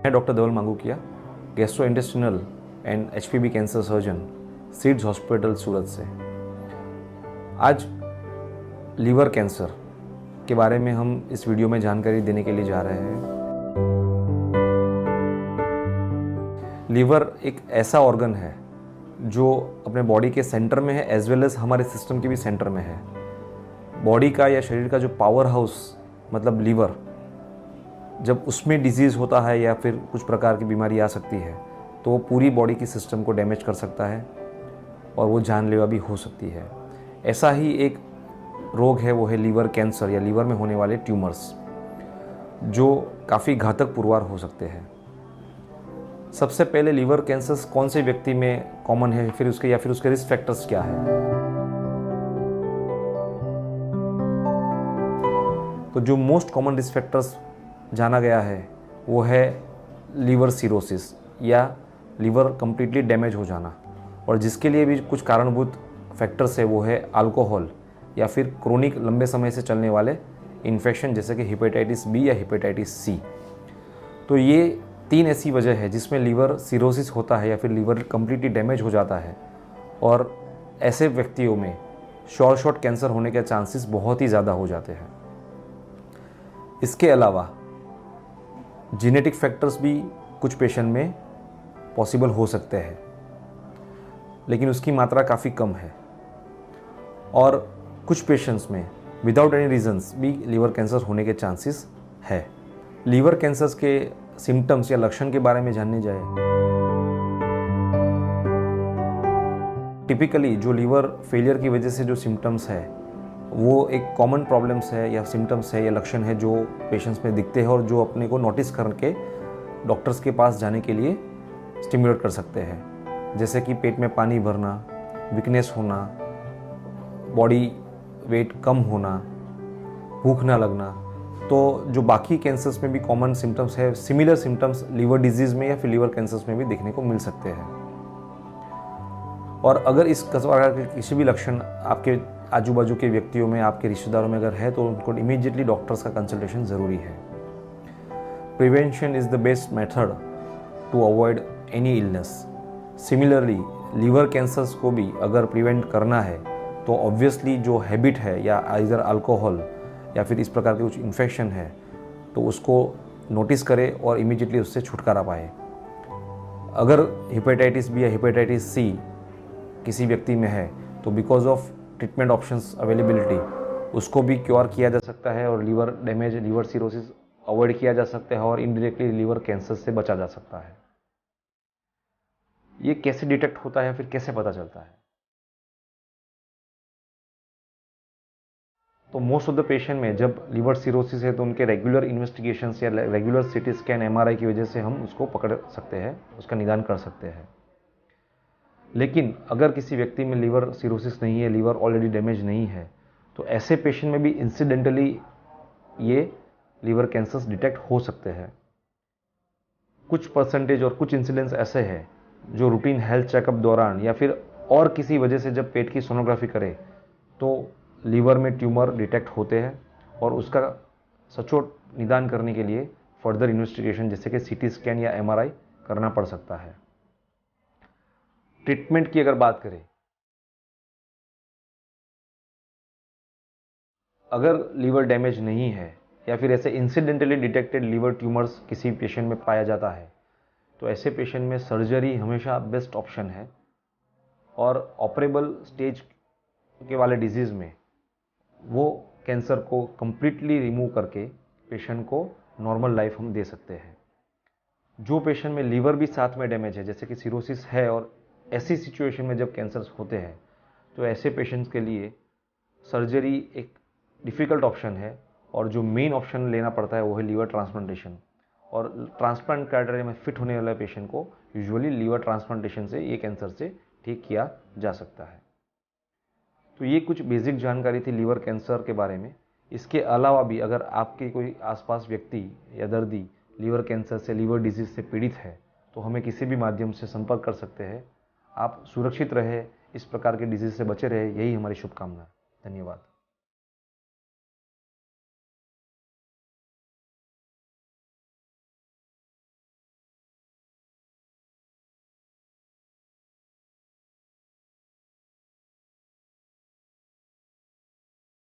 मैं doctor Dhaval Mangukiya, gastrointestinal and HPV cancer surgeon, Seeds hospital Surat से। आज लीवर कैंसर के बारे में हम इस वीडियो में जानकारी देने के लिए जा रहे हैं। लीवर एक ऐसा ऑर्गन है जो अपने बॉडी के सेंटर में है एज वेल एज हमारे सिस्टम के भी सेंटर में है। बॉडी का या शरीर का जो पावर हाउस मतलब लीवर, जब उसमें डिजीज़ होता है या फिर कुछ प्रकार की बीमारी आ सकती है तो वो पूरी बॉडी की सिस्टम को डैमेज कर सकता है और वो जानलेवा भी हो सकती है। ऐसा ही एक रोग है, वो है लीवर कैंसर या लीवर में होने वाले ट्यूमर्स, जो काफ़ी घातक पुरवार हो सकते हैं। सबसे पहले लीवर कैंसर कौन से व्यक्ति में कॉमन है, फिर उसके रिस्क फैक्टर्स क्या है। तो जो मोस्ट कॉमन रिस्क फैक्टर्स जाना गया है वो है लीवर सिरोसिस या लीवर कंप्लीटली डैमेज हो जाना, और जिसके लिए भी कुछ कारणभूत फैक्टर्स है वो है अल्कोहल या फिर क्रोनिक लंबे समय से चलने वाले इन्फेक्शन जैसे कि हेपेटाइटिस बी या हेपेटाइटिस सी। तो ये 3 ऐसी वजह है जिसमें लीवर सिरोसिस होता है या फिर लीवर कंप्लीटली डैमेज हो जाता है, और ऐसे व्यक्तियों में शॉर्ट कैंसर होने के चांसेस बहुत ही ज़्यादा हो जाते हैं। इसके अलावा जेनेटिक फैक्टर्स भी कुछ पेशेंट में पॉसिबल हो सकते हैं, लेकिन उसकी मात्रा काफ़ी कम है, और कुछ पेशेंट्स में विदाउट एनी रीजंस भी लीवर कैंसर होने के चांसेस है। लीवर कैंसर्स के सिम्टम्स या लक्षण के बारे में जानने जाए, टिपिकली जो लीवर फेलियर की वजह से जो सिम्टम्स है वो एक कॉमन प्रॉब्लम्स है या सिम्टम्स है या लक्षण है जो पेशेंट्स में दिखते हैं और जो अपने को नोटिस करके डॉक्टर्स के पास जाने के लिए स्टिमुलेट कर सकते हैं, जैसे कि पेट में पानी भरना, वीकनेस होना, बॉडी वेट कम होना, भूख ना लगना। तो जो बाकी कैंसर्स में भी कॉमन सिम्टम्स है, सिमिलर सिम्टम्स लीवर डिजीज़ में या फिर लीवर कैंसर्स में भी देखने को मिल सकते हैं। और अगर इस प्रकार के किसी भी लक्षण आपके आजू बाजू के व्यक्तियों में, आपके रिश्तेदारों में अगर है तो उनको इमीडिएटली डॉक्टर्स का कंसल्टेशन ज़रूरी है। Prevention is the best method to avoid any illness. Similarly liver cancers को भी अगर प्रिवेंट करना है तो ऑब्वियसली जो हैबिट है या आइदर अल्कोहल या फिर इस प्रकार के कुछ इन्फेक्शन है तो उसको नोटिस करे और इमीडिएटली उससे छुटकारा पाए। अगर हेपेटाइटिस बी या हेपेटाइटिस सी किसी व्यक्ति में है तो because of treatment options availability उसको भी क्योर किया जा सकता है और liver damage, liver cirrhosis avoid किया जा सकता है और इनडायरेक्टली लीवर कैंसर से बचा जा सकता है। ये कैसे डिटेक्ट होता है, फिर कैसे पता चलता है? तो मोस्ट ऑफ द पेशेंट में जब लीवर सिरोसिस है तो उनके रेगुलर इन्वेस्टिगेशंस या रेगुलर सीटी स्कैन, एमआरआई की वजह से हम उसको पकड़ सकते हैं, उसका निदान कर सकते हैं। लेकिन अगर किसी व्यक्ति में लीवर सिरोसिस नहीं है, लीवर ऑलरेडी डैमेज नहीं है, तो ऐसे पेशेंट में भी इंसिडेंटली ये लीवर कैंसर्स डिटेक्ट हो सकते हैं। कुछ परसेंटेज और कुछ इंसिडेंट्स ऐसे हैं जो रूटीन हेल्थ चेकअप दौरान या फिर और किसी वजह से जब पेट की सोनोग्राफी करें तो लीवर में ट्यूमर डिटेक्ट होते हैं, और उसका सचोट निदान करने के लिए फर्दर इन्वेस्टिगेशन जैसे कि सीटी स्कैन या एमआरआई करना पड़ सकता है। ट्रीटमेंट की अगर बात करें, अगर लीवर डैमेज नहीं है या फिर ऐसे इंसिडेंटली डिटेक्टेड लीवर ट्यूमर्स किसी पेशेंट में पाया जाता है तो ऐसे पेशेंट में सर्जरी हमेशा बेस्ट ऑप्शन है, और ऑपरेबल स्टेज के वाले डिजीज़ में वो कैंसर को कंप्लीटली रिमूव करके पेशेंट को नॉर्मल लाइफ हम दे सकते हैं। जो पेशेंट में लीवर भी साथ में डैमेज है जैसे कि सिरोसिस है और ऐसी सिचुएशन में जब कैंसर्स होते हैं तो ऐसे पेशेंट्स के लिए सर्जरी एक डिफ़िकल्ट ऑप्शन है, और जो मेन ऑप्शन लेना पड़ता है वो है लीवर ट्रांसप्लांटेशन। और ट्रांसप्लांट क्राइटेरिया में फिट होने वाले पेशेंट को यूजुअली लीवर ट्रांसप्लांटेशन से ये कैंसर से ठीक किया जा सकता है। तो ये कुछ बेसिक जानकारी थी लीवर कैंसर के बारे में। इसके अलावा भी अगर आपके कोई आसपास व्यक्ति या दर्दी लीवर कैंसर से, लीवर डिजीज़ से पीड़ित है तो हमें किसी भी माध्यम से संपर्क कर सकते हैं। आप सुरक्षित रहे, इस प्रकार के डिजीज़ से बचे रहे, यही हमारी शुभकामना है। धन्यवाद।